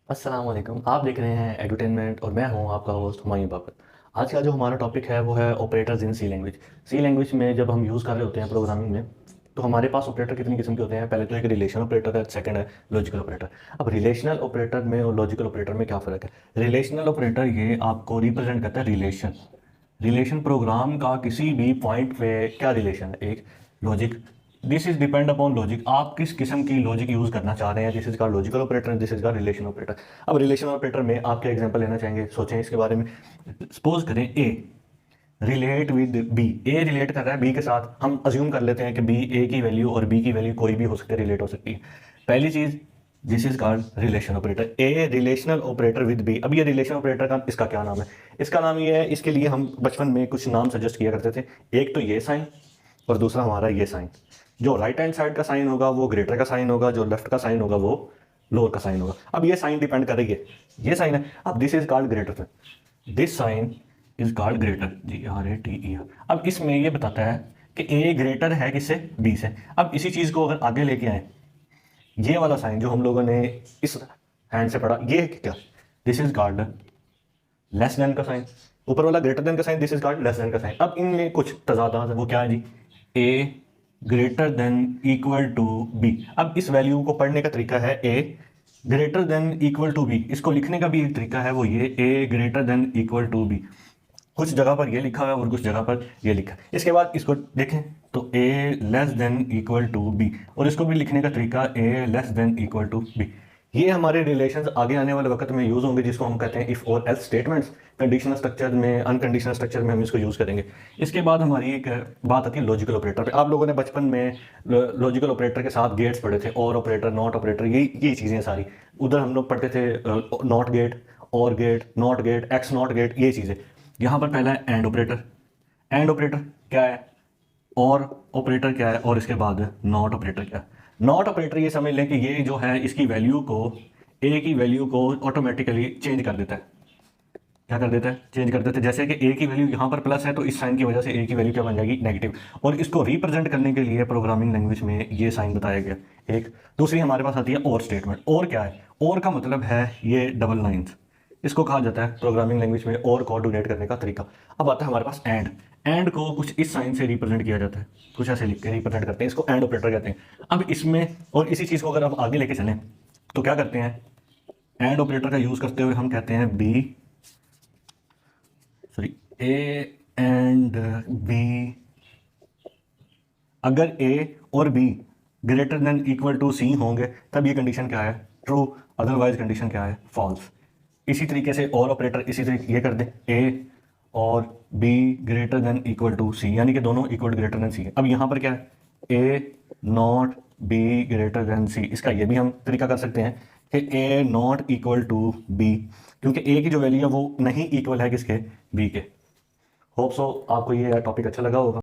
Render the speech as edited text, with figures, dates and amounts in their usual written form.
अस्सलाम वालेकुम। आप देख रहे हैं एडुटेनमेंट और मैं हूं आपका होस्ट हुमायूं बाबर। आज का जो हमारा टॉपिक है वो है operators in C language. C language में जब हम यूज़ कर रहे होते हैं प्रोग्रामिंग में, तो हमारे पास ऑपरेटर कितनी किस्म के होते हैं। पहले तो एक रिलेशन ऑपरेटर है, सेकंड है लॉजिकल ऑपरेटर। अब रिलेशनल ऑपरेटर में और लॉजिकल ऑपरेटर में क्या फ़र्क है। रिलेशनल ऑपरेटर ये आपको रिप्रेजेंट करता है रिलेशन। रिलेशन प्रोग्राम का किसी भी पॉइंट पे क्या रिलेशन है। एक logic, this is depend upon logic. आप किस किस्म की लॉजिक यूज करना चाह रहे हैं। दिस इज का लॉजिकल ऑपरेटर, दिस इज का रिलेशन ऑपरेटर। अब रिलेशन ऑपरेटर में आप क्या एग्जांपल लेना चाहेंगे, सोचें इसके बारे में। सपोज करें a relate with b, a relate कर रहा है बी के साथ। हम अज्यूम कर लेते हैं कि बी ए की वैल्यू और बी की वैल्यू कोई भी हो सकती है, रिलेट हो सकती है। पहली चीज, this is called relation operator. A relational operator with B. अब ये रिलेशन ऑपरेटर का इसका क्या नाम है। इसका नाम ये है, इसके लिए हम बचपन में कुछ नाम सजेस्ट किया करते थे। एक तो ये साइन और दूसरा हमारा ये साइन। जो राइट हैंड साइड का साइन होगा वो ग्रेटर का साइन होगा, जो लेफ्ट का साइन होगा वो लोअर का साइन होगा। अब ये साइन डिपेंड कर रही है, ये साइन है। अब this is called greater, this sign is called greater, GRATER। अब इसमें ये बताता है कि ए ग्रेटर है किससे, बी से। अब इसी चीज को अगर आगे लेके आए, ये वाला साइन जो हम लोगों ने इस हैंड से पढ़ा, ये क्या, this is called less than का साइन। ऊपर वाला ग्रेटर देन का sign, this is called less than का साइन। अब इनमें कुछ तजादात है, वो क्या है जी, a greater than equal to b. अब इस वैल्यू को पढ़ने का तरीका है a greater than equal to b. इसको लिखने का भी एक तरीका है, वो ये a greater than equal to b. कुछ जगह पर ये लिखा हुआ है और कुछ जगह पर ये लिखा है। इसके बाद इसको देखें तो a less than equal to b, और इसको भी लिखने का तरीका a less than equal to b. ये हमारे रिलेशंस आगे आने वाले वक्त में यूज होंगे, जिसको हम कहते हैं इफ और एल्स स्टेटमेंट्स। कंडीशनल स्ट्रक्चर में, अनकंडीशनल स्ट्रक्चर में हम इसको यूज करेंगे। इसके बाद हमारी एक बात आती है लॉजिकल ऑपरेटर पे। आप लोगों ने बचपन में लॉजिकल ऑपरेटर के साथ गेट्स पढ़े थे, और ऑपरेटर, नॉट ऑपरेटर, ये चीज़ें सारी। उधर हम लोग पढ़ते थे नॉट गेट, और gate, not gate, X not gate, ये चीज़ें। यहाँ पर पहला है एंड ऑपरेटर। एंड ऑपरेटर क्या है, और ऑपरेटर क्या है, और इसके बाद नॉट ऑपरेटर क्या है। नॉट ऑपरेटर ये समझ लें कि ये जो है इसकी वैल्यू को, ए की वैल्यू को ऑटोमेटिकली चेंज कर देता है। क्या कर देता है, चेंज कर देता है। जैसे कि ए की वैल्यू यहाँ पर प्लस है तो इस साइन की वजह से ए की वैल्यू क्या बन जाएगी, नेगेटिव। और इसको रिप्रेजेंट करने के लिए प्रोग्रामिंग लैंग्वेज में ये साइन बताया गया। एक दूसरी हमारे पास आती है और स्टेटमेंट। और क्या है, और का मतलब है ये डबल लाइन्स। इसको कहा जाता है प्रोग्रामिंग लैंग्वेज में और कोऑर्डिनेट करने का तरीका। अब आता है हमारे पास एंड। एंड को कुछ इस साइन से रिप्रेजेंट किया जाता है, कुछ ऐसे लिख के रिप्रेजेंट करते हैं, इसको एंड ऑपरेटर कहते हैं। अब इसमें और इसी चीज़ को अगर आप आगे लेके चलें तो क्या करते हैं, एंड ऑपरेटर का यूज़ करते हुए हम कहते हैं b, sorry, a and b. अगर ए और b greater than equal to c होंगे तब ये कंडीशन क्या है, ट्रू। अदरवाइज कंडीशन क्या है, फॉल्स। इसी तरीके से और ऑपरेटर इसी तरीके ये कर दें, ए और b greater than equal to c, यानी कि दोनों इक्वल ग्रेटर देन सी है। अब यहाँ पर क्या है, ए नॉट बी ग्रेटर देन सी। इसका ये भी हम तरीका कर सकते हैं कि ए नॉट इक्वल टू बी, क्योंकि ए की जो वैल्यू है वो नहीं इक्वल है किसके, बी के। होप सो आपको ये टॉपिक अच्छा लगा होगा।